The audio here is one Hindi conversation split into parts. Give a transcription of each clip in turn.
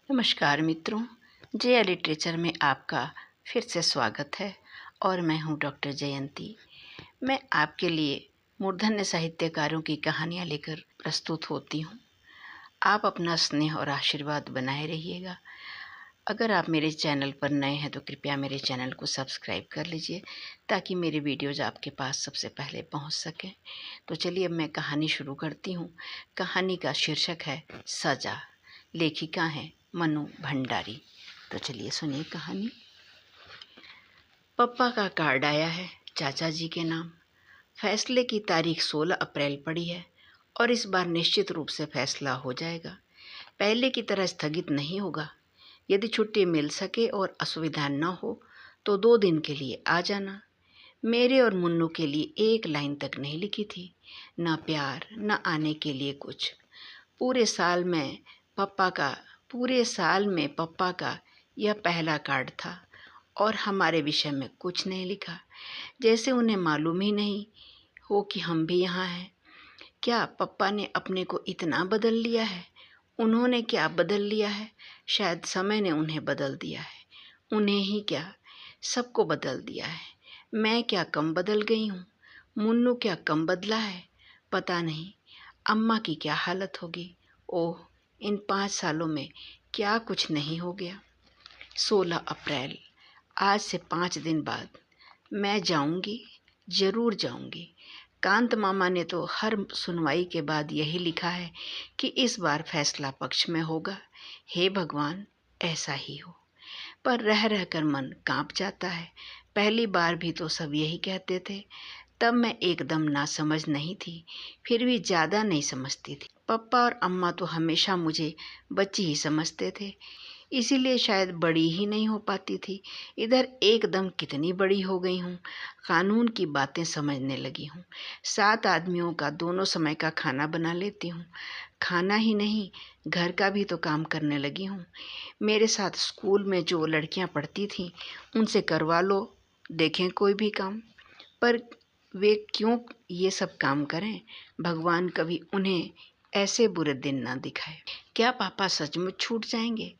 नमस्कार मित्रों, जया लिटरेचर में आपका फिर से स्वागत है और मैं हूं डॉक्टर जयंती। मैं आपके लिए मूर्धन्य साहित्यकारों की कहानियां लेकर प्रस्तुत होती हूं। आप अपना स्नेह और आशीर्वाद बनाए रहिएगा। अगर आप मेरे चैनल पर नए हैं तो कृपया मेरे चैनल को सब्सक्राइब कर लीजिए ताकि मेरे वीडियोज़ आपके पास सबसे पहले पहुंच सकें। तो चलिए अब मैं कहानी शुरू करती हूं। कहानी का शीर्षक है सजा। लेखिका हैं मनु भंडारी। तो चलिए सुनिए कहानी। पप्पा का कार्ड आया है चाचा जी के नाम। फैसले की तारीख 16 अप्रैल पड़ी है और इस बार निश्चित रूप से फैसला हो जाएगा। पहले की तरह स्थगित नहीं होगा। यदि छुट्टी मिल सके और असुविधा न हो तो 2 दिन के लिए आ जाना। मेरे और मुन्नू के लिए एक लाइन तक नहीं लिखी थी, न प्यार न आने के लिए कुछ। पूरे साल में पप्पा का यह पहला कार्ड था और हमारे विषय में कुछ नहीं लिखा, जैसे उन्हें मालूम ही नहीं हो कि हम भी यहाँ हैं। क्या पप्पा ने अपने को इतना बदल लिया है? उन्होंने क्या बदल लिया है? शायद समय ने उन्हें बदल दिया है। उन्हें ही क्या, सबको बदल दिया है। मैं क्या कम बदल गई हूँ? मुन्नू क्या कम बदला है? पता नहीं। अम्मा की क्या हालत होगी? ओह, इन 5 सालों में क्या कुछ नहीं हो गया। 16 अप्रैल, आज से 5 दिन बाद मैं जाऊंगी, ज़रूर जाऊंगी। कांत मामा ने तो हर सुनवाई के बाद यही लिखा है कि इस बार फैसला पक्ष में होगा। हे भगवान, ऐसा ही हो। पर रह रहकर मन कांप जाता है। पहली बार भी तो सब यही कहते थे। तब मैं एकदम नासमझ नहीं थी, फिर भी ज़्यादा नहीं समझती थी। पप्पा और अम्मा तो हमेशा मुझे बच्ची ही समझते थे, इसीलिए शायद बड़ी ही नहीं हो पाती थी। इधर एकदम कितनी बड़ी हो गई हूँ, कानून की बातें समझने लगी हूँ। 7 आदमियों का दोनों समय का खाना बना लेती हूँ। खाना ही नहीं, घर का भी तो काम करने लगी हूँ। मेरे साथ स्कूल में जो लड़कियाँ पढ़ती थीं उनसे करवा लो, देखें कोई भी काम। पर वे क्यों ये सब काम करें? भगवान कभी उन्हें ऐसे बुरे दिन ना दिखाए। क्या पापा सचमुच छूट जाएंगे?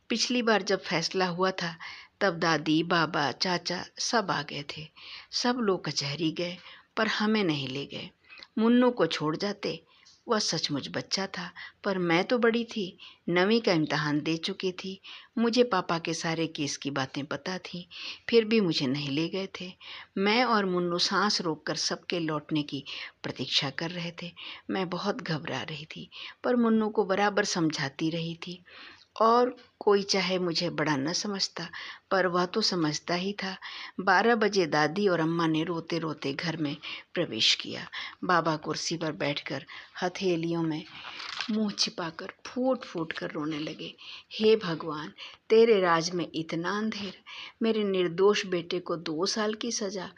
पिछली बार जब फैसला हुआ था तब दादी, बाबा, चाचा सब आ गए थे। सब लोग कचहरी गए पर हमें नहीं ले गए। मुन्नू को छोड़ जाते, वह सचमुच बच्चा था, पर मैं तो बड़ी थी, 9वीं का इम्तहान दे चुकी थी। मुझे पापा के सारे केस की बातें पता थी, फिर भी मुझे नहीं ले गए थे। मैं और मुन्नू सांस रोककर सबके लौटने की प्रतीक्षा कर रहे थे। मैं बहुत घबरा रही थी, पर मुन्नू को बराबर समझाती रही थी। और कोई चाहे मुझे बड़ा न समझता, पर वह तो समझता ही था। 12 बजे दादी और अम्मा ने रोते रोते घर में प्रवेश किया। बाबा कुर्सी पर बैठकर हथेलियों में मुंह छिपाकर फूट फूट कर रोने लगे। हे भगवान, तेरे राज में इतना अंधेर, मेरे निर्दोष बेटे को 2 साल की सजा।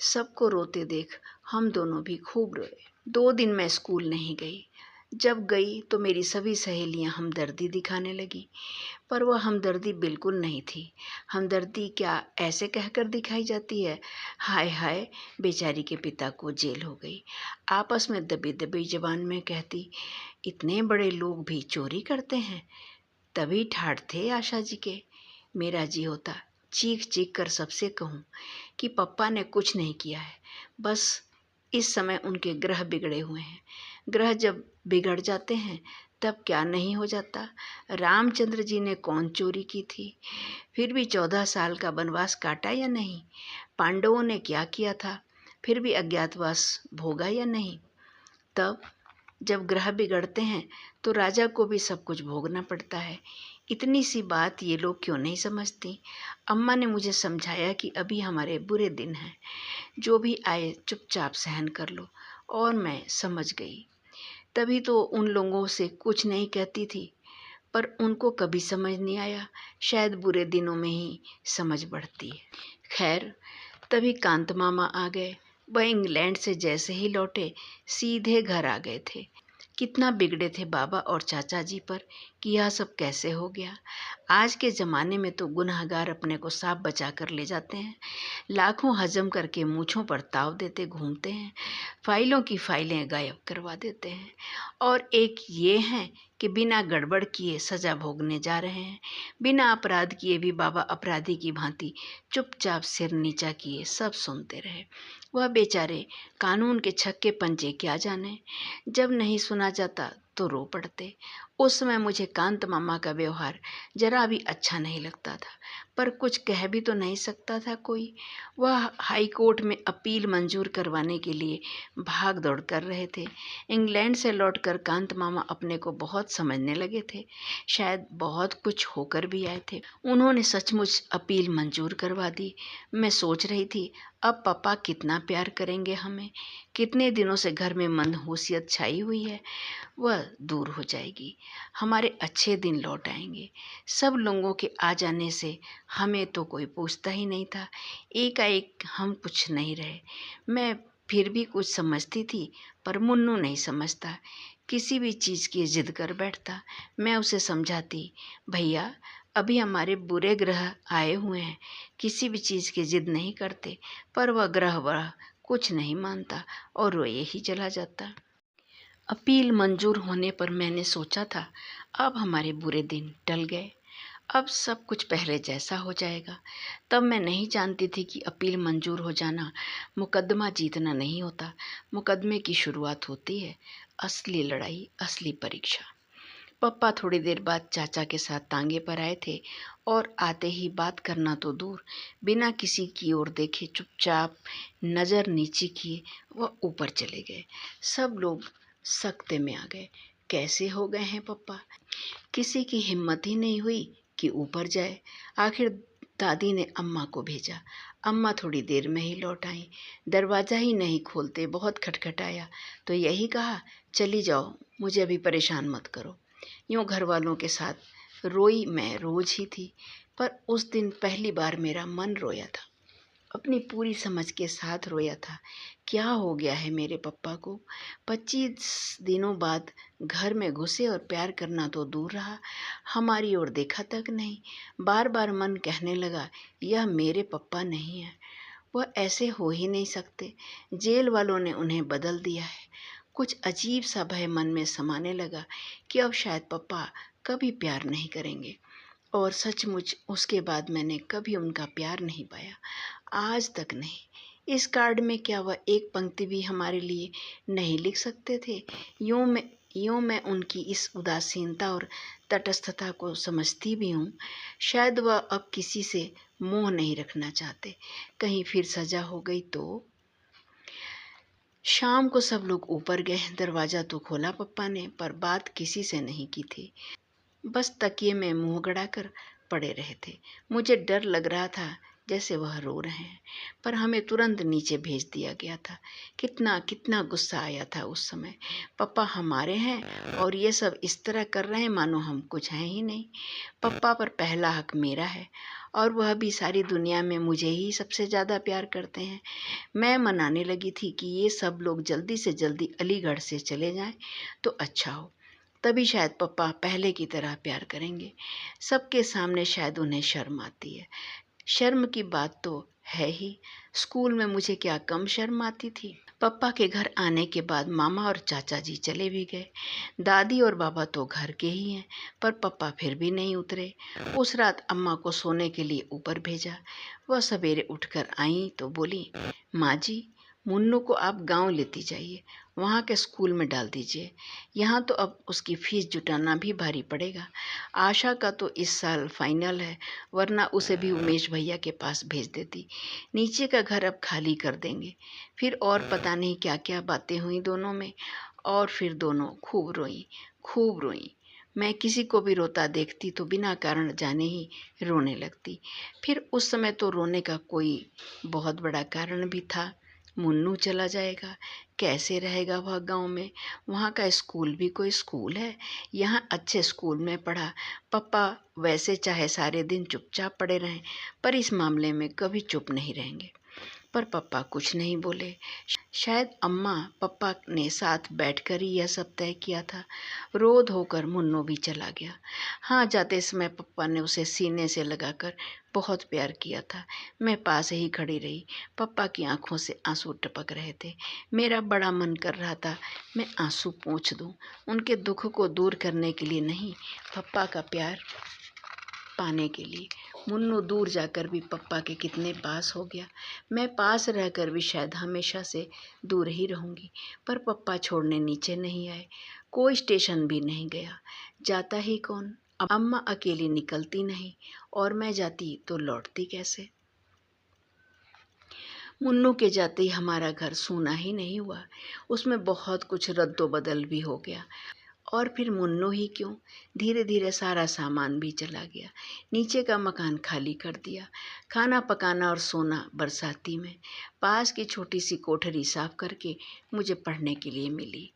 सबको रोते देख हम दोनों भी खूब रोए। 2 दिन मैं स्कूल नहीं गई। जब गई तो मेरी सभी सहेलियां हमदर्दी दिखाने लगी, पर वह हमदर्दी बिल्कुल नहीं थी। हमदर्दी क्या ऐसे कहकर दिखाई जाती है? हाय हाय, बेचारी के पिता को जेल हो गई। आपस में दबी दबी जबान में कहती, इतने बड़े लोग भी चोरी करते हैं। तभी ठाठ थे आशा जी के। मेरा जी होता चीख चीख कर सबसे कहूँ कि पप्पा ने कुछ नहीं किया है, बस इस समय उनके ग्रह बिगड़े हुए हैं। ग्रह जब बिगड़ जाते हैं तब क्या नहीं हो जाता। रामचंद्र जी ने कौन चोरी की थी? फिर भी 14 साल का वनवास काटा या नहीं? पांडवों ने क्या किया था? फिर भी अज्ञातवास भोगा या नहीं? तब जब ग्रह बिगड़ते हैं तो राजा को भी सब कुछ भोगना पड़ता है। इतनी सी बात ये लोग क्यों नहीं समझती? अम्मा ने मुझे समझाया कि अभी हमारे बुरे दिन हैं, जो भी आए चुपचाप सहन कर लो, और मैं समझ गई। तभी तो उन लोगों से कुछ नहीं कहती थी, पर उनको कभी समझ नहीं आया। शायद बुरे दिनों में ही समझ बढ़ती है। खैर, तभी कांत मामा आ गए। वह इंग्लैंड से जैसे ही लौटे सीधे घर आ गए थे। कितना बिगड़े थे बाबा और चाचा जी पर कि यह सब कैसे हो गया। आज के ज़माने में तो गुनहगार अपने को सांप बचा कर ले जाते हैं, लाखों हजम करके मूँछों पर ताव देते घूमते हैं, फाइलों की फाइलें गायब करवा देते हैं। और एक ये हैं कि बिना गड़बड़ किए सजा भोगने जा रहे हैं। बिना अपराध किए भी बाबा अपराधी की भांति चुपचाप सिर नीचा किए सब सुनते रहे। वह बेचारे कानून के छक्के पंजे क्या जाने, जब नहीं सुना जाता तो रो पड़ते। उस समय मुझे कांत मामा का व्यवहार जरा भी अच्छा नहीं लगता था, पर कुछ कह भी तो नहीं सकता था कोई। वह हाई कोर्ट में अपील मंजूर करवाने के लिए भाग दौड़ कर रहे थे। इंग्लैंड से लौटकर कांत मामा अपने को बहुत समझने लगे थे, शायद बहुत कुछ होकर भी आए थे। उन्होंने सचमुच अपील मंजूर करवा दी। मैं सोच रही थी अब पापा कितना प्यार करेंगे हमें। कितने दिनों से घर में मनहूसियत छाई हुई है, वह दूर हो जाएगी। हमारे अच्छे दिन लौट आएंगे। सब लोगों के आ जाने से हमें तो कोई पूछता ही नहीं था। एकाएक हम कुछ नहीं रहे। मैं फिर भी कुछ समझती थी, पर मुन्नू नहीं समझता। किसी भी चीज़ की जिद कर बैठता। मैं उसे समझाती, भैया अभी हमारे बुरे ग्रह आए हुए हैं, किसी भी चीज़ की जिद नहीं करते, पर वह ग्रह वह कुछ नहीं मानता और रोए ही चला जाता। अपील मंजूर होने पर मैंने सोचा था अब हमारे बुरे दिन टल गए, अब सब कुछ पहले जैसा हो जाएगा। तब मैं नहीं जानती थी कि अपील मंजूर हो जाना मुकदमा जीतना नहीं होता। मुकदमे की शुरुआत होती है असली लड़ाई, असली परीक्षा। पप्पा थोड़ी देर बाद चाचा के साथ तांगे पर आए थे और आते ही बात करना तो दूर, बिना किसी की ओर देखे चुपचाप नज़र नीचे किए वह ऊपर चले गए। सब लोग सकते में आ गए। कैसे हो गए हैं पप्पा? किसी की हिम्मत ही नहीं हुई कि ऊपर जाए। आखिर दादी ने अम्मा को भेजा। अम्मा थोड़ी देर में ही लौट आई। दरवाज़ा ही नहीं खोलते बहुत खटखटाया तो यही कहा, चली जाओ, मुझे अभी परेशान मत करो। यूँ घर वालों के साथ रोई मैं रोज ही थी, पर उस दिन पहली बार मेरा मन रोया था, अपनी पूरी समझ के साथ रोया था। क्या हो गया है मेरे पप्पा को? 25 दिनों बाद घर में घुसे और प्यार करना तो दूर रहा, हमारी ओर देखा तक नहीं। बार बार मन कहने लगा यह मेरे पप्पा नहीं है, वह ऐसे हो ही नहीं सकते। जेल वालों ने उन्हें बदल दिया है। कुछ अजीब सा भय मन में समाने लगा कि अब शायद पप्पा कभी प्यार नहीं करेंगे। और सचमुच उसके बाद मैंने कभी उनका प्यार नहीं पाया, आज तक नहीं। इस कार्ड में क्या वह एक पंक्ति भी हमारे लिए नहीं लिख सकते थे? यूँ मैं उनकी इस उदासीनता और तटस्थता को समझती भी हूँ। शायद वह अब किसी से मोह नहीं रखना चाहते, कहीं फिर सजा हो गई तो। शाम को सब लोग ऊपर गए। दरवाज़ा तो खोला पप्पा ने, पर बात किसी से नहीं की थी। बस तकिए में मुंह गड़ाकर पड़े रहे थे। मुझे डर लग रहा था जैसे वह रो रहे हैं, पर हमें तुरंत नीचे भेज दिया गया था। कितना कितना गुस्सा आया था उस समय। पप्पा हमारे हैं और ये सब इस तरह कर रहे हैं मानो हम कुछ हैं ही नहीं। पप्पा पर पहला हक मेरा है और वह भी सारी दुनिया में मुझे ही सबसे ज़्यादा प्यार करते हैं। मैं मनाने लगी थी कि ये सब लोग जल्दी से जल्दी अलीगढ़ से चले जाएं तो अच्छा हो, तभी शायद पप्पा पहले की तरह प्यार करेंगे। सबके सामने शायद उन्हें शर्म आती है। शर्म की बात तो है ही, स्कूल में मुझे क्या कम शर्म आती थी। पप्पा के घर आने के बाद मामा और चाचा जी चले भी गए। दादी और बाबा तो घर के ही हैं, पर पप्पा फिर भी नहीं उतरे। उस रात अम्मा को सोने के लिए ऊपर भेजा। वह सवेरे उठकर आई तो बोली, माँ जी मुन्नू को आप गांव लेती जाइए, वहाँ के स्कूल में डाल दीजिए। यहाँ तो अब उसकी फीस जुटाना भी भारी पड़ेगा। आशा का तो इस साल फाइनल है, वरना उसे भी उमेश भैया के पास भेज देती। नीचे का घर अब खाली कर देंगे। फिर और पता नहीं क्या क्या बातें हुई दोनों में, और फिर दोनों खूब रोईं, खूब रोईं। मैं किसी को भी रोता देखती तो बिना कारण जाने ही रोने लगती। फिर उस समय तो रोने का कोई बहुत बड़ा कारण भी था। मुन्नू चला जाएगा, कैसे रहेगा वह गांव में? वहाँ का स्कूल भी कोई स्कूल है? यहाँ अच्छे स्कूल में पढ़ा। पप्पा वैसे चाहे सारे दिन चुपचाप पड़े रहें, पर इस मामले में कभी चुप नहीं रहेंगे। पर पापा कुछ नहीं बोले। शायद अम्मा पापा ने साथ बैठकर ही यह सब तय किया था। रो धोकर मुन्नू भी चला गया। हाँ, जाते समय पापा ने उसे सीने से लगाकर बहुत प्यार किया था। मैं पास ही खड़ी रही। पापा की आंखों से आंसू टपक रहे थे। मेरा बड़ा मन कर रहा था मैं आंसू पोंछ दूं, उनके दुख को दूर करने के लिए नहीं, पापा का प्यार पाने के लिए। मुन्नू दूर जाकर भी पप्पा के कितने पास हो गया। मैं पास रहकर भी शायद हमेशा से दूर ही रहूंगी। पर पप्पा छोड़ने नीचे नहीं आए, कोई स्टेशन भी नहीं गया। जाता ही कौन? अम्मा अकेली निकलती नहीं, और मैं जाती तो लौटती कैसे? मुन्नू के जाते ही हमारा घर सूना ही नहीं हुआ, उसमें बहुत कुछ रद्दो बदल भी हो गया। और फिर मुन्नू ही क्यों, धीरे धीरे सारा सामान भी चला गया। नीचे का मकान खाली कर दिया। खाना पकाना और सोना बरसाती में। पास की छोटी सी कोठरी साफ करके मुझे पढ़ने के लिए मिली।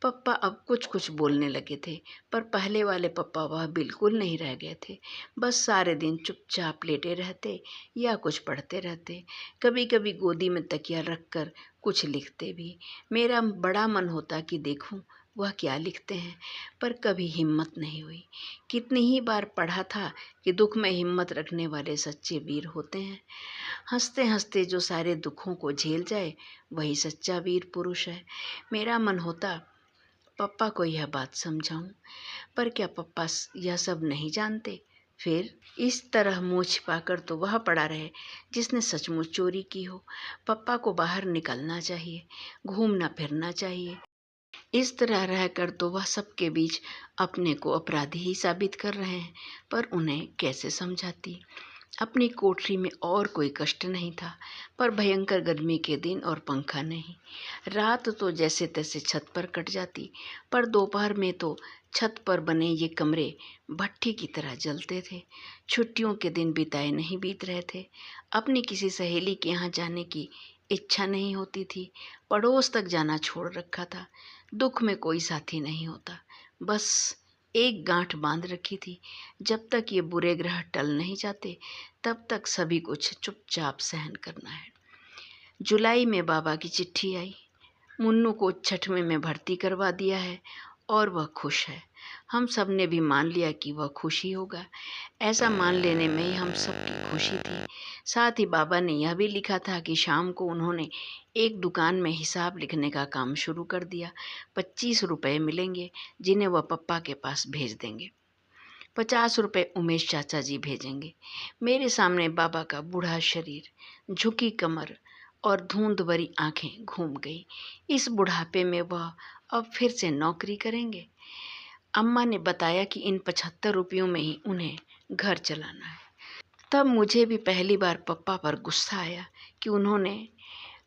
पप्पा अब कुछ कुछ बोलने लगे थे, पर पहले वाले पप्पा वह बिल्कुल नहीं रह गए थे। बस सारे दिन चुपचाप लेटे रहते या कुछ पढ़ते रहते। कभी कभी गोदी में तकिया रखकर कुछ लिखते भी। मेरा बड़ा मन होता कि देखूं वह क्या लिखते हैं, पर कभी हिम्मत नहीं हुई। कितनी ही बार पढ़ा था कि दुख में हिम्मत रखने वाले सच्चे वीर होते हैं। हंसते हंसते जो सारे दुखों को झेल जाए वही सच्चा वीर पुरुष है। मेरा मन होता पप्पा को यह बात समझाऊं, पर क्या पप्पा यह सब नहीं जानते? फिर इस तरह मुंह छिपाकर तो वह पड़ा रहे जिसने सचमुच चोरी की हो। पप्पा को बाहर निकलना चाहिए, घूमना फिरना चाहिए। इस तरह रहकर तो वह सबके बीच अपने को अपराधी ही साबित कर रहे हैं, पर उन्हें कैसे समझाती? अपनी कोठरी में और कोई कष्ट नहीं था, पर भयंकर गर्मी के दिन और पंखा नहीं। रात तो जैसे तैसे छत पर कट जाती, पर दोपहर में तो छत पर बने ये कमरे भट्ठी की तरह जलते थे। छुट्टियों के दिन बिताए नहीं बीत रहे थे। अपनी किसी सहेली के यहाँ जाने की इच्छा नहीं होती थी। पड़ोस तक जाना छोड़ रखा था। दुख में कोई साथी नहीं होता, बस एक गांठ बांध रखी थी। जब तक ये बुरे ग्रह टल नहीं जाते तब तक सभी कुछ चुपचाप सहन करना है। जुलाई में बाबा की चिट्ठी आई। मुन्नू को 6वीं में भर्ती करवा दिया है और वह खुश है। हम सब ने भी मान लिया कि वह खुश ही होगा। ऐसा मान लेने में ही हम सबकी खुशी थी। साथ ही बाबा ने यह भी लिखा था कि शाम को उन्होंने एक दुकान में हिसाब लिखने का काम शुरू कर दिया। 25 रुपये मिलेंगे जिन्हें वह पप्पा के पास भेज देंगे। 50 रुपये उमेश चाचा जी भेजेंगे। मेरे सामने बाबा का बूढ़ा शरीर, झुकी कमर और धुंध भरी आंखें घूम गई। इस बुढ़ापे में वह अब फिर से नौकरी करेंगे। अम्मा ने बताया कि इन 75 रुपयों में ही उन्हें घर चलाना है। तब मुझे भी पहली बार पप्पा पर गुस्सा आया कि उन्होंने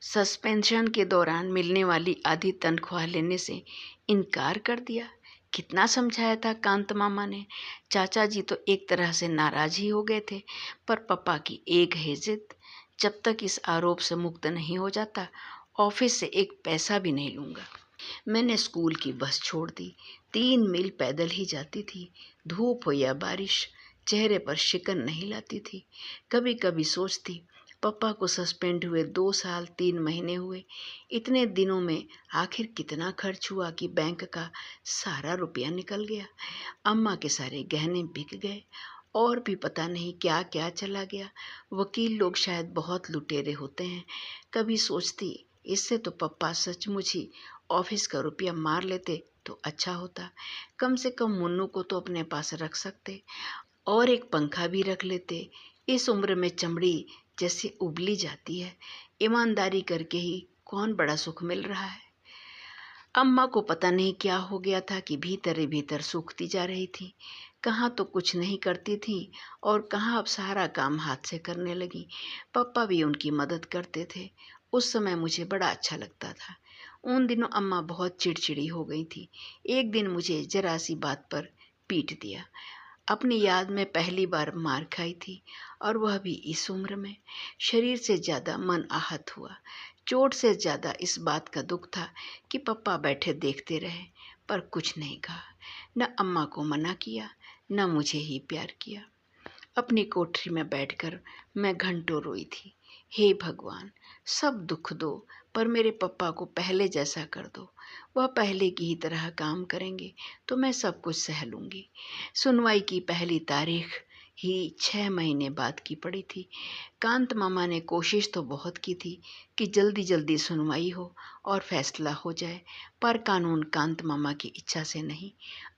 सस्पेंशन के दौरान मिलने वाली आधी तनख्वाह लेने से इनकार कर दिया। कितना समझाया था कांत मामा ने। चाचा जी तो एक तरह से नाराज ही हो गए थे, पर पापा की एक है जिद, जब तक इस आरोप से मुक्त नहीं हो जाता ऑफिस से एक पैसा भी नहीं लूँगा। मैंने स्कूल की बस छोड़ दी। 3 मील पैदल ही जाती थी। धूप हो या बारिश, चेहरे पर शिकन नहीं लाती थी। कभी कभी सोचती पापा को सस्पेंड हुए 2 साल 3 महीने हुए। इतने दिनों में आखिर कितना खर्च हुआ कि बैंक का सारा रुपया निकल गया। अम्मा के सारे गहने बिक गए और भी पता नहीं क्या क्या चला गया। वकील लोग शायद बहुत लुटेरे होते हैं। कभी सोचती इससे तो पप्पा सचमुच ही ऑफिस का रुपया मार लेते तो अच्छा होता। कम से कम मुन्नू को तो अपने पास रख सकते और एक पंखा भी रख लेते। इस उम्र में चमड़ी जैसे उबली जाती है। ईमानदारी करके ही कौन बड़ा सुख मिल रहा है। अम्मा को पता नहीं क्या हो गया था कि भीतर ही भीतर सूखती जा रही थी। कहाँ तो कुछ नहीं करती थी और कहाँ अब सारा काम हाथ से करने लगी। पापा भी उनकी मदद करते थे। उस समय मुझे बड़ा अच्छा लगता था। उन दिनों अम्मा बहुत चिड़चिड़ी हो गई थी। एक दिन मुझे जरा सी बात पर पीट दिया। अपनी याद में पहली बार मार खाई थी और वह भी इस उम्र में। शरीर से ज़्यादा मन आहत हुआ। चोट से ज़्यादा इस बात का दुख था कि पापा बैठे देखते रहे पर कुछ नहीं कहा। न अम्मा को मना किया, न मुझे ही प्यार किया। अपनी कोठरी में बैठकर मैं घंटों रोई थी। हे भगवान, सब दुख दो, पर मेरे पप्पा को पहले जैसा कर दो। वह पहले की ही तरह काम करेंगे तो मैं सब कुछ सह लूँगी। सुनवाई की पहली तारीख ही 6 महीने बाद की पड़ी थी। कांत मामा ने कोशिश तो बहुत की थी कि जल्दी जल्दी सुनवाई हो और फैसला हो जाए, पर कानून कांत मामा की इच्छा से नहीं,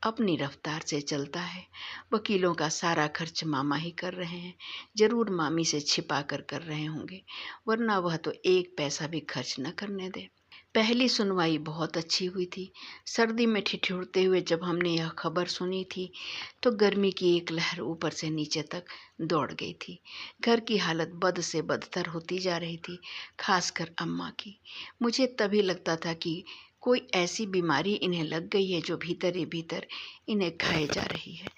अपनी रफ्तार से चलता है। वकीलों का सारा खर्च मामा ही कर रहे हैं। जरूर मामी से छिपा कर रहे होंगे, वरना वह तो एक पैसा भी खर्च न करने दे। पहली सुनवाई बहुत अच्छी हुई थी। सर्दी में ठिठुरते हुए जब हमने यह खबर सुनी थी तो गर्मी की एक लहर ऊपर से नीचे तक दौड़ गई थी। घर की हालत बद से बदतर होती जा रही थी, खासकर अम्मा की। मुझे तभी लगता था कि कोई ऐसी बीमारी इन्हें लग गई है जो भीतर ही भीतर इन्हें खाए जा रही है।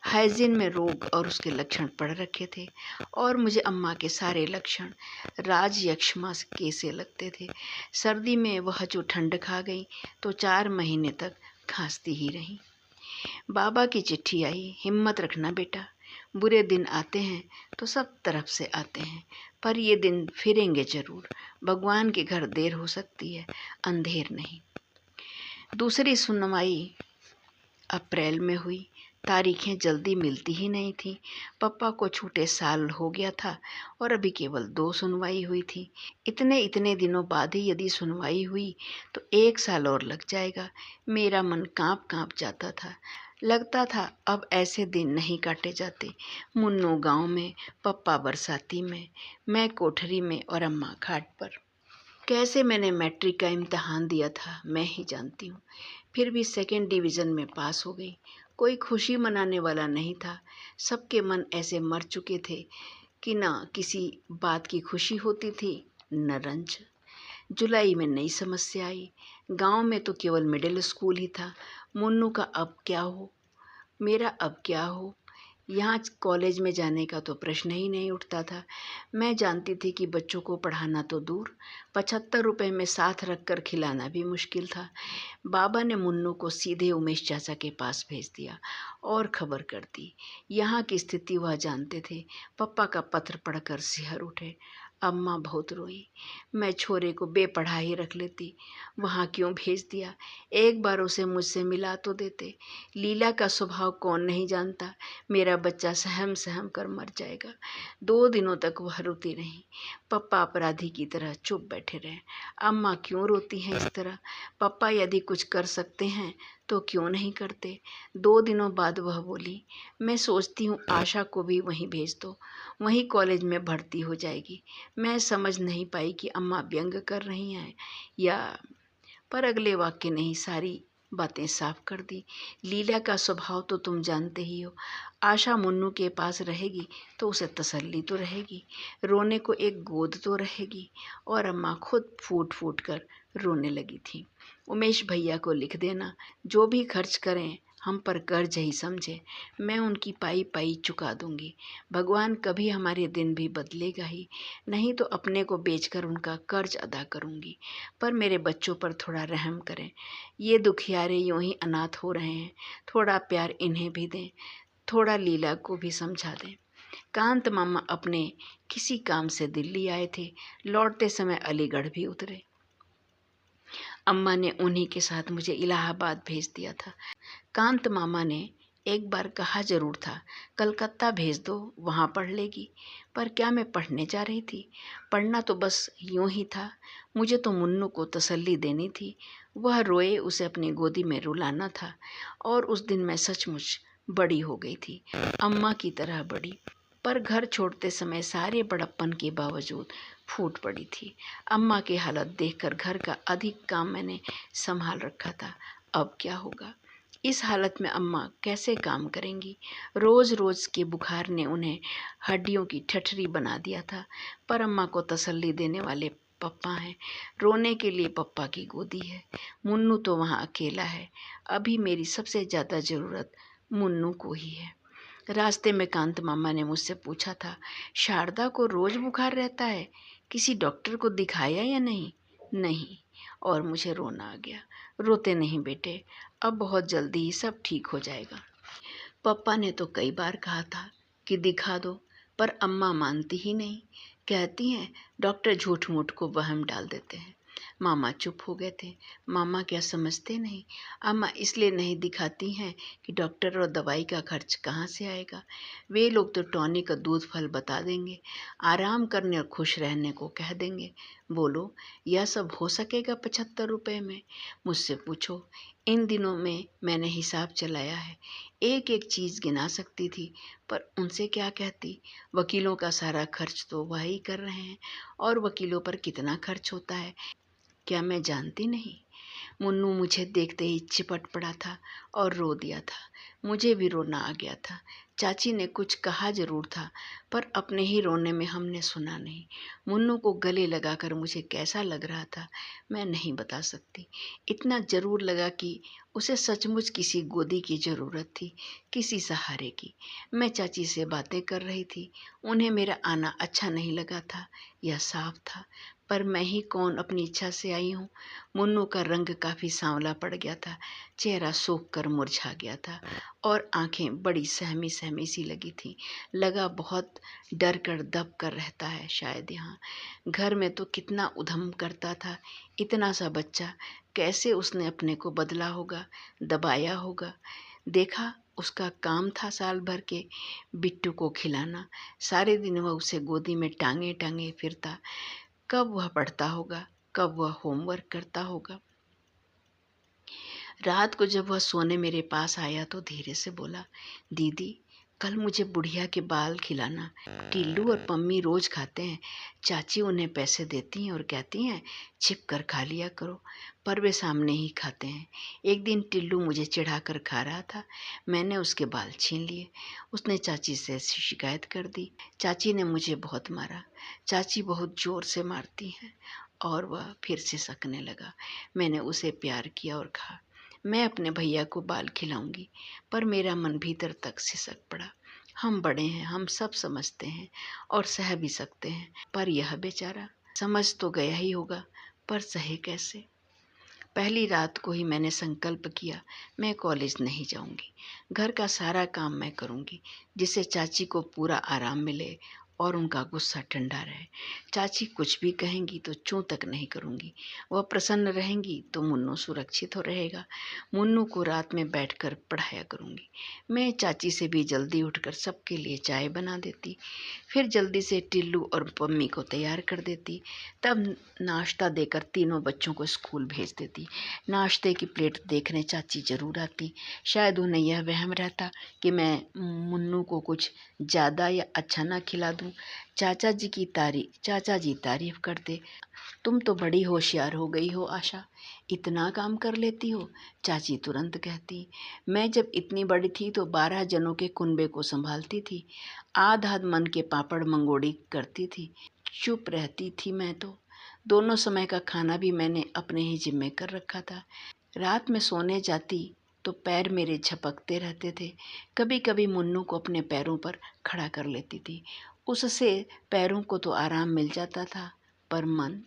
हाइजीन में रोग और उसके लक्षण पड़ रखे थे, और मुझे अम्मा के सारे लक्षण राज यक्ष्मा के से लगते थे। सर्दी में वह जो ठंड खा गई तो 4 महीने तक खांसती ही रही। बाबा की चिट्ठी आई, हिम्मत रखना बेटा, बुरे दिन आते हैं तो सब तरफ से आते हैं, पर ये दिन फिरेंगे जरूर। भगवान के घर देर हो सकती है, अंधेर नहीं। दूसरी सुनवाई अप्रैल में हुई। तारीखें जल्दी मिलती ही नहीं थी। पप्पा को छूटे साल हो गया था और अभी केवल 2 सुनवाई हुई थी। इतने इतने दिनों बाद ही यदि सुनवाई हुई तो 1 साल और लग जाएगा। मेरा मन कांप कांप जाता था। लगता था अब ऐसे दिन नहीं काटे जाते। मुन्नू गांव में, पप्पा बरसाती में, मैं कोठरी में और अम्मा घाट पर। कैसे मैंने मैट्रिक का इम्तहान दिया था मैं ही जानती हूँ। फिर भी 2nd डिवीज़न में पास हो गई। कोई खुशी मनाने वाला नहीं था। सबके मन ऐसे मर चुके थे कि ना किसी बात की खुशी होती थी न रंज। जुलाई में नई समस्या आई। गांव में तो केवल मिडिल स्कूल ही था। मुन्नू का अब क्या हो, मेरा अब क्या हो। यहाँ कॉलेज में जाने का तो प्रश्न ही नहीं उठता था। मैं जानती थी कि बच्चों को पढ़ाना तो दूर, 75 रुपये में साथ रखकर खिलाना भी मुश्किल था। बाबा ने मुन्नू को सीधे उमेश चाचा के पास भेज दिया और खबर कर दी। यहाँ की स्थिति वह जानते थे। पप्पा का पत्र पढ़कर सिहर उठे। अम्मा बहुत रोई। मैं छोरे को बेपढ़ा ही रख लेती, वहाँ क्यों भेज दिया। एक बार उसे मुझसे मिला तो देते। लीला का स्वभाव कौन नहीं जानता। मेरा बच्चा सहम सहम कर मर जाएगा। 2 दिनों तक वह रोती रही। पप्पा अपराधी की तरह चुप बैठे रहे। अम्मा क्यों रोती हैं इस तरह। पप्पा यदि कुछ कर सकते हैं तो क्यों नहीं करते। 2 दिनों बाद वह बोली, मैं सोचती हूँ आशा को भी वहीं भेज दो, वहीं कॉलेज में भर्ती हो जाएगी। मैं समझ नहीं पाई कि अम्मा व्यंग कर रही हैं या, पर अगले वाक्य ने ही सारी बातें साफ कर दी। लीला का स्वभाव तो तुम जानते ही हो। आशा मुन्नू के पास रहेगी तो उसे तसल्ली तो रहेगी, रोने को एक गोद तो रहेगी। और अम्मा खुद फूट फूट कर रोने लगी थी। उमेश भैया को लिख देना, जो भी खर्च करें हम पर कर्ज ही समझे, मैं उनकी पाई पाई चुका दूंगी। भगवान कभी हमारे दिन भी बदलेगा ही, नहीं तो अपने को बेचकर उनका कर्ज अदा करूंगी। पर मेरे बच्चों पर थोड़ा रहम करें। ये दुखियारे यूं ही अनाथ हो रहे हैं, थोड़ा प्यार इन्हें भी दें, थोड़ा लीला को भी समझा दें। कांत मामा अपने किसी काम से दिल्ली आए थे, लौटते समय अलीगढ़ भी उतरे। अम्मा ने उन्हीं के साथ मुझे इलाहाबाद भेज दिया था। कांत मामा ने एक बार कहा जरूर था, कलकत्ता भेज दो, वहाँ पढ़ लेगी। पर क्या मैं पढ़ने जा रही थी। पढ़ना तो बस यूं ही था। मुझे तो मुन्नू को तसल्ली देनी थी। वह रोए, उसे अपनी गोदी में रुलाना था। और उस दिन मैं सचमुच बड़ी हो गई थी, अम्मा की तरह बड़ी। पर घर छोड़ते समय सारे बड़प्पन के बावजूद फूट पड़ी थी। अम्मा की हालत देखकर घर का अधिक काम मैंने संभाल रखा था। अब क्या होगा। इस हालत में अम्मा कैसे काम करेंगी। रोज रोज के बुखार ने उन्हें हड्डियों की ठठरी बना दिया था। पर अम्मा को तसल्ली देने वाले पप्पा हैं। रोने के लिए पप्पा की गोदी है। मुन्नू तो वहाँ अकेला है। अभी मेरी सबसे ज़्यादा ज़रूरत मुन्नू को ही है। रास्ते में कांत मामा ने मुझसे पूछा था, शारदा को रोज बुखार रहता है, किसी डॉक्टर को दिखाया या नहीं। नहीं, और मुझे रोना आ गया। रोते नहीं बेटे, अब बहुत जल्दी ही सब ठीक हो जाएगा। पापा ने तो कई बार कहा था कि दिखा दो, पर अम्मा मानती ही नहीं। कहती हैं डॉक्टर झूठ मूठ को वहम डाल देते हैं। मामा चुप हो गए थे। मामा क्या समझते नहीं? अम्मा इसलिए नहीं दिखाती हैं कि डॉक्टर और दवाई का खर्च कहाँ से आएगा। वे लोग तो टॉनिक का दूध फल बता देंगे, आराम करने और खुश रहने को कह देंगे। बोलो, यह सब हो सकेगा 75 रुपए में? मुझसे पूछो, इन दिनों में मैंने हिसाब चलाया है, एक एक चीज़ गिना सकती थी, पर उनसे क्या कहती। वकीलों का सारा खर्च तो वही कर रहे हैं, और वकीलों पर कितना खर्च होता है क्या मैं जानती नहीं? मुन्नू मुझे देखते ही चिपट पड़ा था और रो दिया था। मुझे भी रोना आ गया था। चाची ने कुछ कहा जरूर था, पर अपने ही रोने में हमने सुना नहीं। मुन्नू को गले लगाकर मुझे कैसा लग रहा था मैं नहीं बता सकती। इतना जरूर लगा कि उसे सचमुच किसी गोदी की जरूरत थी, किसी सहारे की। मैं चाची से बातें कर रही थी। उन्हें मेरा आना अच्छा नहीं लगा था, यह साफ था। पर मैं ही कौन अपनी इच्छा से आई हूँ। मुन्नू का रंग काफ़ी सांवला पड़ गया था, चेहरा सूख कर मुरझा गया था और आंखें बड़ी सहमी सहमी सी लगी थी। लगा बहुत डर कर दब कर रहता है शायद यहाँ। घर में तो कितना उधम करता था, इतना सा बच्चा, कैसे उसने अपने को बदला होगा, दबाया होगा। देखा, उसका काम था साल भर के बिट्टू को खिलाना। सारे दिन वह उसे गोदी में टांगे टांगे फिरता। कब वह पढ़ता होगा, कब वह होमवर्क करता होगा। रात को जब वह सोने मेरे पास आया तो धीरे से बोला, दीदी कल मुझे बुढ़िया के बाल खिलाना। टिल्लू और पम्मी रोज खाते हैं। चाची उन्हें पैसे देती हैं और कहती हैं छिप कर खा लिया करो, पर वे सामने ही खाते हैं। एक दिन टिल्लू मुझे चिढ़ा कर खा रहा था, मैंने उसके बाल छीन लिए। उसने चाची से शिकायत कर दी। चाची ने मुझे बहुत मारा। चाची बहुत जोर से मारती हैं। और वह फिर से सकने लगा। मैंने उसे प्यार किया और कहा, मैं अपने भैया को बाल खिलाऊंगी, पर मेरा मन भीतर तक सिसक पड़ा। हम बड़े हैं, हम सब समझते हैं और सह भी सकते हैं, पर यह बेचारा समझ तो गया ही होगा, पर सहे कैसे। पहली रात को ही मैंने संकल्प किया, मैं कॉलेज नहीं जाऊंगी, घर का सारा काम मैं करूंगी, जिससे चाची को पूरा आराम मिले और उनका गुस्सा ठंडा रहे। चाची कुछ भी कहेंगी तो चूं तक नहीं करूंगी। वह प्रसन्न रहेंगी तो मुन्नू सुरक्षित हो रहेगा। मुन्नू को रात में बैठकर पढ़ाया करूंगी। मैं चाची से भी जल्दी उठकर सबके लिए चाय बना देती, फिर जल्दी से टिल्लू और पम्मी को तैयार कर देती, तब नाश्ता देकर तीनों बच्चों को स्कूल भेज देती। नाश्ते की प्लेट देखने चाची जरूर आती। शायद उन्हें यह वहम रहता कि मैं मुन्नू को कुछ ज़्यादा या अच्छा ना खिला दूं। चाचा जी तारीफ करते, तुम तो बड़ी होशियार हो गई हो आशा, इतना काम कर लेती हो। चाची तुरंत कहती, मैं जब इतनी बड़ी थी तो 12 जनों के कुनबे को संभालती थी, आध आध मन के पापड़ मंगोड़ी करती थी। चुप रहती थी मैं तो। दोनों समय का खाना भी मैंने अपने ही जिम्मे कर रखा था। रात में सोने जाती तो पैर मेरे झपकते रहते थे। कभी कभी मुन्नू को अपने पैरों पर खड़ा कर लेती थी, उससे पैरों को तो आराम मिल जाता था, पर मन।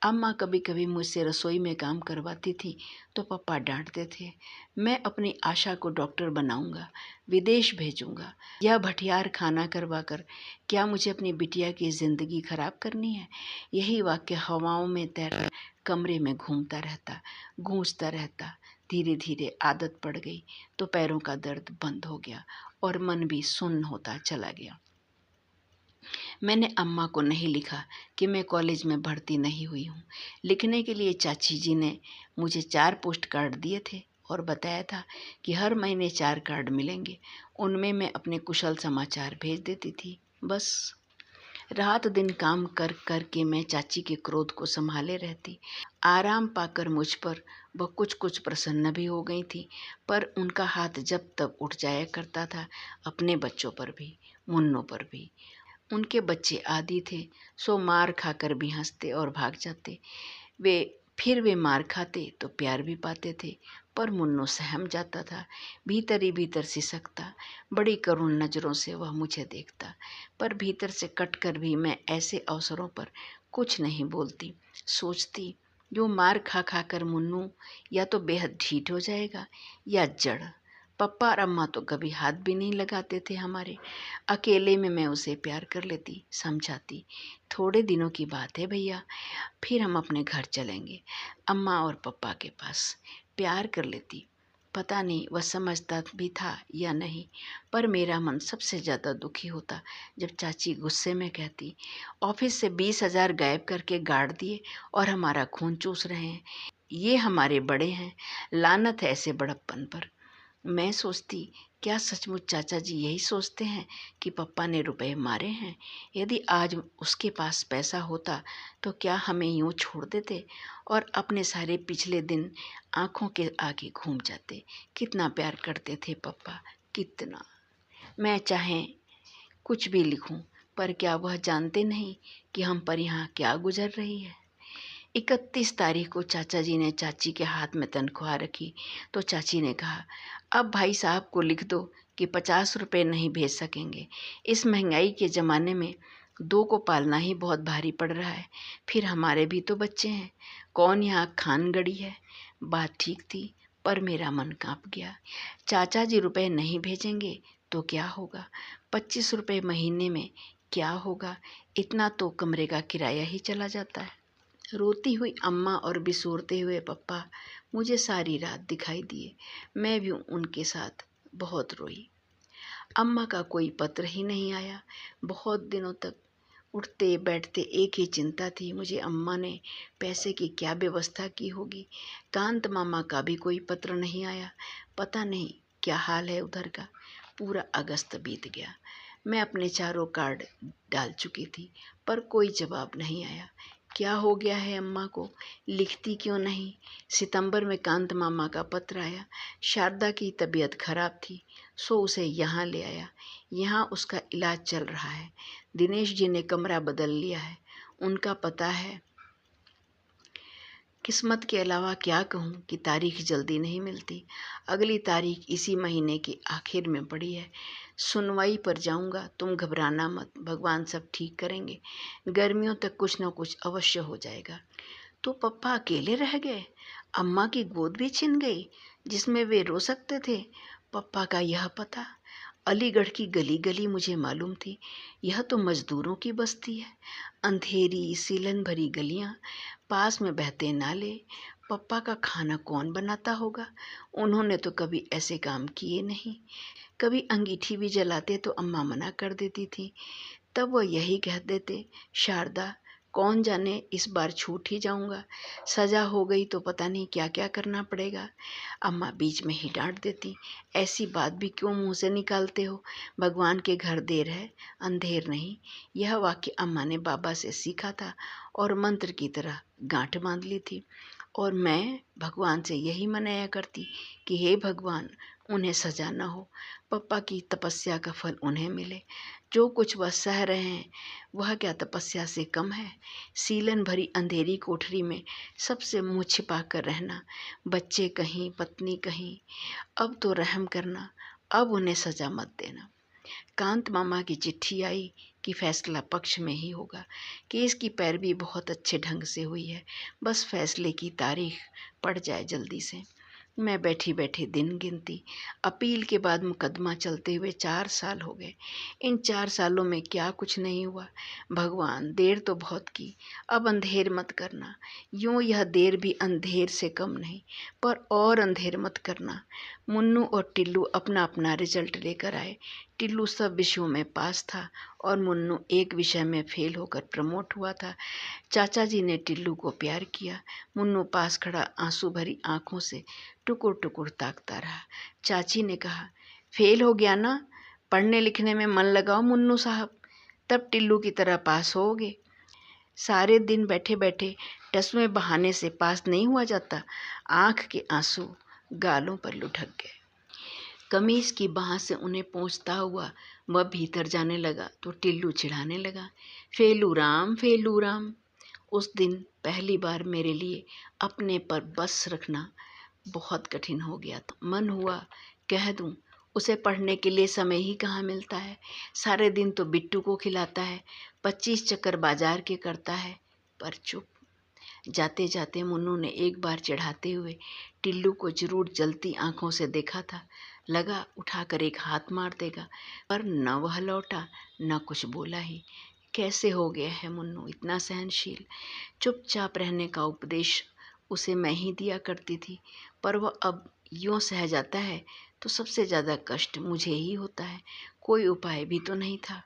अम्मा कभी कभी मुझसे रसोई में काम करवाती थी तो पापा डांटते थे। मैं अपनी आशा को डॉक्टर बनाऊंगा, विदेश भेजूंगा। यह भटियार खाना करवा कर क्या मुझे अपनी बिटिया की ज़िंदगी खराब करनी है? यही वाक्य हवाओं में तैरकर कमरे में घूमता रहता, गूंजता रहता। धीरे धीरे आदत पड़ गई तो पैरों का दर्द बंद हो गया और मन भी सुन्न होता चला गया। मैंने अम्मा को नहीं लिखा कि मैं कॉलेज में भर्ती नहीं हुई हूँ। लिखने के लिए चाची जी ने मुझे 4 पोस्ट कार्ड दिए थे और बताया था कि हर महीने 4 कार्ड मिलेंगे। उनमें मैं अपने कुशल समाचार भेज देती थी। बस रात दिन काम कर कर के मैं चाची के क्रोध को संभाले रहती। आराम पाकर मुझ पर वह कुछ कुछ प्रसन्न भी हो गई थी, पर उनका हाथ जब तब उठ जाया करता था, अपने बच्चों पर भी, मुन्नों पर भी। उनके बच्चे आदी थे, सो मार खाकर भी हंसते और भाग जाते। वे मार खाते तो प्यार भी पाते थे, पर मुन्नू सहम जाता था, भीतर ही भीतर सिसकता। बड़ी करुण नज़रों से वह मुझे देखता, पर भीतर से कटकर भी मैं ऐसे अवसरों पर कुछ नहीं बोलती। सोचती, जो मार खा खा कर मुन्नू या तो बेहद ढीठ हो जाएगा या जड़। पप्पा और अम्मा तो कभी हाथ भी नहीं लगाते थे हमारे। अकेले में मैं उसे प्यार कर लेती, समझाती। थोड़े दिनों की बात है भैया, फिर हम अपने घर चलेंगे, अम्मा और पप्पा के पास। प्यार कर लेती। पता नहीं वह समझता भी था या नहीं, पर मेरा मन सबसे ज़्यादा दुखी होता जब चाची गुस्से में कहती, ऑफिस से 20,000 गायब करके गाड़ दिए और हमारा खून चूस रहे हैं। ये हमारे बड़े हैं, लानत है ऐसे बड़प्पन पर। मैं सोचती, क्या सचमुच चाचा जी यही सोचते हैं कि पप्पा ने रुपए मारे हैं? यदि आज उसके पास पैसा होता तो क्या हमें यूं छोड़ देते और अपने सारे पिछले दिन आंखों के आगे घूम जाते? कितना प्यार करते थे पप्पा, कितना। मैं चाहे कुछ भी लिखूं, पर क्या वह जानते नहीं कि हम पर यहाँ क्या गुजर रही है? 31 तारीख को चाचा जी ने चाची के हाथ में तनख्वाह रखी तो चाची ने कहा, अब भाई साहब को लिख दो कि 50 रुपये नहीं भेज सकेंगे। इस महंगाई के ज़माने में 2 को पालना ही बहुत भारी पड़ रहा है। फिर हमारे भी तो बच्चे हैं, कौन यहाँ खान गड़ी है। बात ठीक थी, पर मेरा मन कांप गया। चाचा जी रुपए नहीं भेजेंगे तो क्या होगा? 25 रुपये महीने में क्या होगा? इतना तो कमरे का किराया ही चला जाता है। रोती हुई अम्मा और बिसोरते हुए पप्पा मुझे सारी रात दिखाई दिए। मैं भी उनके साथ बहुत रोई। अम्मा का कोई पत्र ही नहीं आया। बहुत दिनों तक उठते बैठते एक ही चिंता थी, मुझे अम्मा ने पैसे की क्या व्यवस्था की होगी। कांत मामा का भी कोई पत्र नहीं आया। पता नहीं क्या हाल है उधर का। पूरा अगस्त बीत गया। मैं अपने चारों कार्ड डाल चुकी थी, पर कोई जवाब नहीं आया। क्या हो गया है अम्मा को, लिखती क्यों नहीं? सितंबर में कांत मामा का पत्र आया। शारदा की तबीयत खराब थी, सो उसे यहाँ ले आया। यहाँ उसका इलाज चल रहा है। दिनेश जी ने कमरा बदल लिया है। उनका पता है। किस्मत के अलावा क्या कहूँ कि तारीख जल्दी नहीं मिलती। अगली तारीख इसी महीने की आखिर में पड़ी है। सुनवाई पर जाऊंगा। तुम घबराना मत, भगवान सब ठीक करेंगे। गर्मियों तक कुछ न कुछ अवश्य हो जाएगा। तो पप्पा अकेले रह गए। अम्मा की गोद भी छिन गई जिसमें वे रो सकते थे। पप्पा का यह पता, अलीगढ़ की गली गली मुझे मालूम थी। यह तो मजदूरों की बस्ती है। अंधेरी सीलन भरी गलियां, पास में बहते नाले। पप्पा का खाना कौन बनाता होगा? उन्होंने तो कभी ऐसे काम किए नहीं। कभी अंगीठी भी जलाते तो अम्मा मना कर देती थी। तब वह यही कह देते, शारदा कौन जाने इस बार छूट ही जाऊंगा। सजा हो गई तो पता नहीं क्या क्या करना पड़ेगा। अम्मा बीच में ही डांट देती, ऐसी बात भी क्यों मुंह से निकालते हो? भगवान के घर देर है, अंधेर नहीं। यह वाक्य अम्मा ने बाबा से सीखा था और मंत्र की तरह गांठ बांध ली थी। और मैं भगवान से यही मनाया करती कि हे भगवान, उन्हें सजा न हो, पप्पा की तपस्या का फल उन्हें मिले। जो कुछ वह सह रहे हैं वह क्या तपस्या से कम है? सीलन भरी अंधेरी कोठरी में सबसे मुँह छिपा कर रहना, बच्चे कहीं पत्नी कहीं। अब तो रहम करना, अब उन्हें सजा मत देना। कांत मामा की चिट्ठी आई कि फैसला पक्ष में ही होगा। केस की पैरवी बहुत अच्छे ढंग से हुई है, बस फैसले की तारीख पड़ जाए जल्दी से। मैं बैठी बैठी दिन गिनती। अपील के बाद मुकदमा चलते हुए 4 साल हो गए। इन 4 सालों में क्या कुछ नहीं हुआ। भगवान, देर तो बहुत की, अब अंधेर मत करना। यूं यह देर भी अंधेर से कम नहीं, पर और अंधेर मत करना। मुन्नू और टिल्लू अपना अपना रिजल्ट लेकर आए। टिल्लू सब विषयों में पास था और मुन्नू एक विषय में फेल होकर प्रमोट हुआ था। चाचा जी ने टिल्लू को प्यार किया। मुन्नू पास खड़ा आंसू भरी आंखों से टुकुर टुकुर ताकता रहा। चाची ने कहा, फेल हो गया ना, पढ़ने लिखने में मन लगाओ मुन्नू साहब, तब टिल्लू की तरह पास होगे। सारे दिन बैठे बैठे टसवें बहाने से पास नहीं हुआ जाता। आंख के आंसू गालों पर लुढ़क गए। कमीज की बाह से उन्हें पहुँचता हुआ वह भीतर जाने लगा तो टिल्लू चिढ़ाने लगा, फेलू राम। उस दिन पहली बार मेरे लिए अपने पर बस रखना बहुत कठिन हो गया था। मन हुआ कह दूं, उसे पढ़ने के लिए समय ही कहाँ मिलता है। सारे दिन तो बिट्टू को खिलाता है, 25 चक्कर बाजार के करता है। पर चुप। जाते जाते मुन्नू ने एक बार चिढ़ाते हुए टिल्लू को जरूर जलती आंखों से देखा था। लगा उठाकर एक हाथ मार देगा, पर न वह लौटा न कुछ बोला ही। कैसे हो गया है मुन्नू इतना सहनशील। चुपचाप रहने का उपदेश उसे मैं ही दिया करती थी, पर वह अब यूँ सह जाता है तो सबसे ज़्यादा कष्ट मुझे ही होता है। कोई उपाय भी तो नहीं था।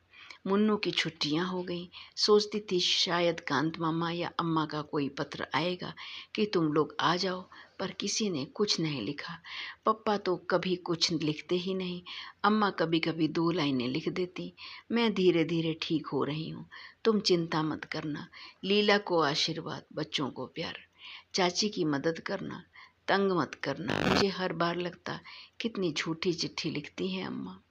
मुन्नू की छुट्टियां हो गईं। सोचती थी शायद कांत मामा या अम्मा का कोई पत्र आएगा कि तुम लोग आ जाओ, पर किसी ने कुछ नहीं लिखा। पप्पा तो कभी कुछ लिखते ही नहीं। अम्मा कभी कभी 2 लाइनें लिख देती, मैं धीरे धीरे ठीक हो रही हूँ, तुम चिंता मत करना। लीला को आशीर्वाद, बच्चों को प्यार, चाची की मदद करना, तंग मत करना। मुझे हर बार लगता कितनी झूठी चिट्ठी लिखती हैं अम्मा।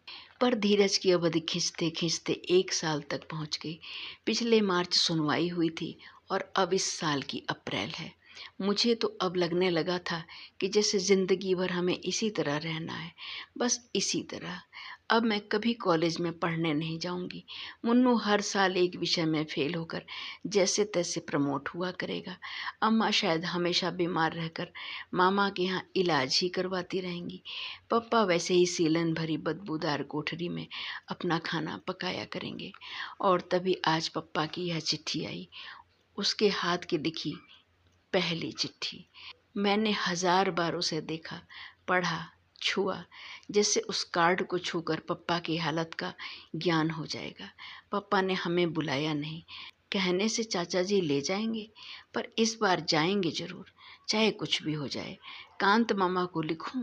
पर धीरज की अवधि खींचते खींचते 1 साल तक पहुंच गई। पिछले मार्च सुनवाई हुई थी और अब इस साल की अप्रैल है। मुझे तो अब लगने लगा था कि जैसे जिंदगी भर हमें इसी तरह रहना है, बस इसी तरह। अब मैं कभी कॉलेज में पढ़ने नहीं जाऊंगी। मुन्नू हर साल एक विषय में फेल होकर जैसे तैसे प्रमोट हुआ करेगा। अम्मा शायद हमेशा बीमार रहकर मामा के यहाँ इलाज ही करवाती रहेंगी। पप्पा वैसे ही सीलन भरी बदबूदार कोठरी में अपना खाना पकाया करेंगे। और तभी आज पप्पा की यह चिट्ठी आई, उसके हाथ की लिखी पहली चिट्ठी। मैंने 1000 बार उसे देखा, पढ़ा, छुआ, जैसे उस कार्ड को छूकर पप्पा की हालत का ज्ञान हो जाएगा। पप्पा ने हमें बुलाया नहीं, कहने से चाचा जी ले जाएंगे, पर इस बार जाएंगे जरूर, चाहे कुछ भी हो जाए। कांत मामा को लिखूं,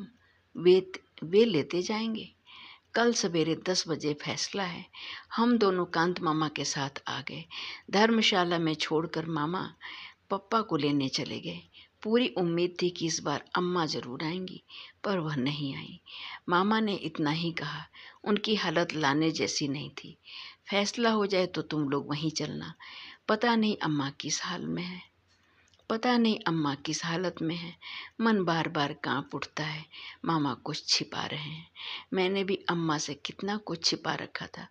वे लेते जाएंगे। कल सवेरे 10 बजे फैसला है। हम दोनों कांत मामा के साथ आ गए। धर्मशाला में छोड़कर मामा पप्पा को लेने चले गए। पूरी उम्मीद थी कि इस बार अम्मा जरूर आएंगी, पर वह नहीं आई। मामा ने इतना ही कहा, उनकी हालत लाने जैसी नहीं थी। फैसला हो जाए तो तुम लोग वहीं चलना। पता नहीं अम्मा किस हाल में है, पता नहीं अम्मा किस हालत में है। मन बार बार कांप उठता है, मामा कुछ छिपा रहे हैं। मैंने भी अम्मा से कितना कुछ छिपा रखा था।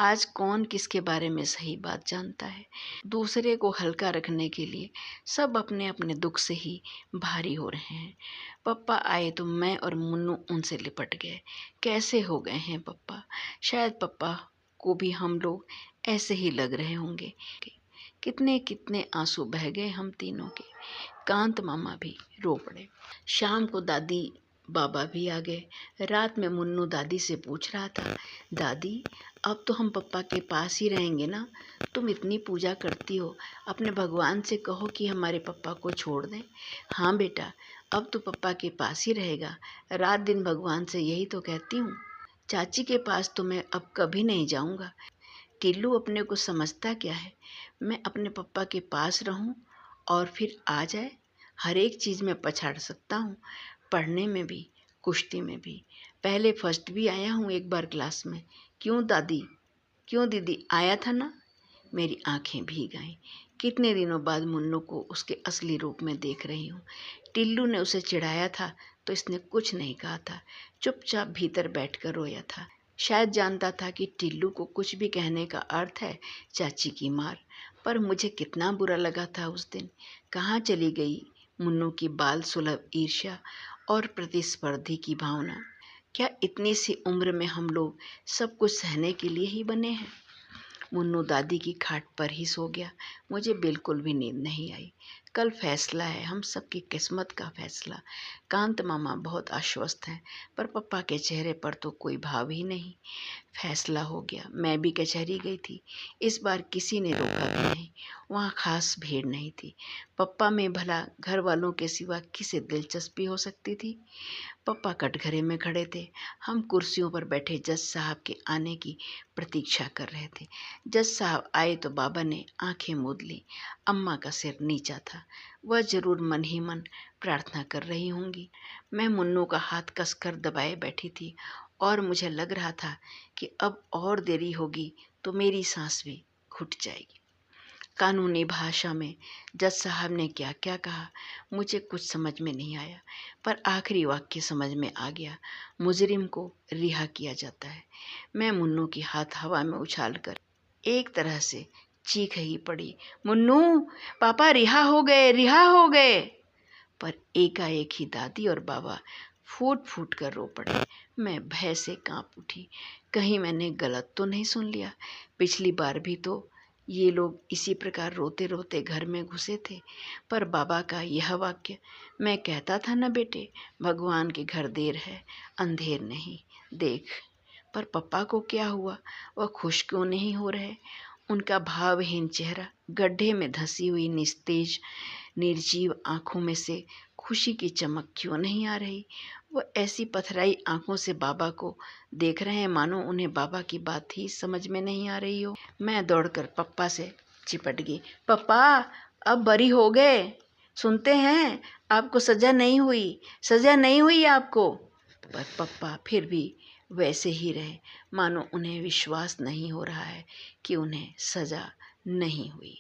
आज कौन किसके बारे में सही बात जानता है। दूसरे को हल्का रखने के लिए सब अपने अपने दुख से ही भारी हो रहे हैं। पप्पा आए तो मैं और मुन्नू उनसे लिपट गए। कैसे हो गए हैं पप्पा। शायद पप्पा को भी हम लोग ऐसे ही लग रहे होंगे। कितने कितने आंसू बह गए हम तीनों के। कांत मामा भी रो पड़े। शाम को दादी बाबा भी आ गए। रात में मुन्नू दादी से पूछ रहा था, दादी अब तो हम पप्पा के पास ही रहेंगे ना। तुम इतनी पूजा करती हो, अपने भगवान से कहो कि हमारे पप्पा को छोड़ दें। हाँ बेटा, अब तो पप्पा के पास ही रहेगा। रात दिन भगवान से यही तो कहती हूँ। चाची के पास तो मैं अब कभी नहीं जाऊँगा। टिल्लू अपने को समझता क्या है। मैं अपने पप्पा के पास रहूं और फिर आ जाए। हर एक चीज़ में पछाड़ सकता हूँ, पढ़ने में भी, कुश्ती में भी। पहले फर्स्ट भी आया हूँ एक बार क्लास में। क्यों दादी, क्यों दीदी, आया था ना। मेरी आंखें भीग आईं। कितने दिनों बाद मुन्नू को उसके असली रूप में देख रही हूँ। टिल्लू ने उसे चिढ़ाया था तो इसने कुछ नहीं कहा था, चुपचाप भीतर बैठकर रोया था। शायद जानता था कि टिल्लू को कुछ भी कहने का अर्थ है चाची की मार। पर मुझे कितना बुरा लगा था उस दिन। कहाँ चली गई मुन्नू की बाल सुलभ ईर्ष्या और प्रतिस्पर्धी की भावना। क्या इतनी सी उम्र में हम लोग सब कुछ सहने के लिए ही बने हैं। मुन्नू दादी की खाट पर ही सो गया। मुझे बिल्कुल भी नींद नहीं आई। कल फैसला है, हम सबकी किस्मत का फैसला। कांत मामा बहुत आश्वस्त हैं, पर पप्पा के चेहरे पर तो कोई भाव ही नहीं। फैसला हो गया। मैं भी कचहरी गई थी। इस बार किसी ने रोका भी नहीं। वहाँ खास भीड़ नहीं थी। पप्पा में भला घर वालों के सिवा किसे दिलचस्पी हो सकती थी। पप्पा कटघरे में खड़े थे। हम कुर्सियों पर बैठे जज साहब के आने की प्रतीक्षा कर रहे थे। जज साहब आए तो बाबा ने आंखें मूंद ली। अम्मा का सिर नीचा था। वह जरूर मन ही मन प्रार्थना कर रही होंगी। मैं मुन्नू का हाथ कसकर दबाए बैठी थी और मुझे लग रहा था कि अब और देरी होगी तो मेरी सांस भी घुट जाएगी। कानूनी भाषा में जज साहब ने क्या क्या कहा मुझे कुछ समझ में नहीं आया, पर आखिरी वाक्य समझ में आ गया, मुजरिम को रिहा किया जाता है। मैं मुन्नू की हाथ हवा में उछालकर एक तरह से चीख ही पड़ी, मुन्नू पापा रिहा हो गए, रिहा हो गए। पर एकाएक ही दादी और बाबा फूट फूट कर रो पड़े। मैं भय से कांप उठी, कहीं मैंने गलत तो नहीं सुन लिया। पिछली बार भी तो ये लोग इसी प्रकार रोते रोते घर में घुसे थे, पर बाबा का यह वाक्य, मैं कहता था ना बेटे, भगवान के घर देर है अंधेर नहीं, देख। पर पप्पा को क्या हुआ, वह खुश क्यों नहीं हो रहे? उनका भावहीन चेहरा, गड्ढे में धंसी हुई निस्तेज निर्जीव आंखों में से खुशी की चमक क्यों नहीं आ रही? वह ऐसी पथराई आंखों से बाबा को देख रहे हैं मानो उन्हें बाबा की बात ही समझ में नहीं आ रही हो। मैं दौड़कर पप्पा से चिपट गई। पप्पा, अब बरी हो गए, सुनते हैं आपको सजा नहीं हुई, सजा नहीं हुई आपको। पर पप्पा फिर भी वैसे ही रहे, मानो उन्हें विश्वास नहीं हो रहा है कि उन्हें सजा नहीं हुई।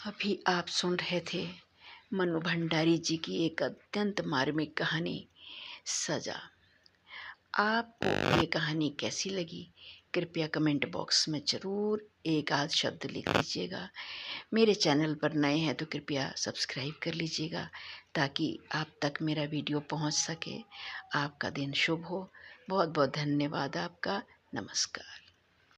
अभी आप सुन रहे थे मनु भंडारी जी की एक अत्यंत मार्मिक कहानी, सजा। आपको ये कहानी कैसी लगी? कृपया कमेंट बॉक्स में ज़रूर एक आध शब्द लिख दीजिएगा। मेरे चैनल पर नए हैं तो कृपया सब्सक्राइब कर लीजिएगा ताकि आप तक मेरा वीडियो पहुंच सके। आपका दिन शुभ हो। बहुत बहुत धन्यवाद आपका। नमस्कार।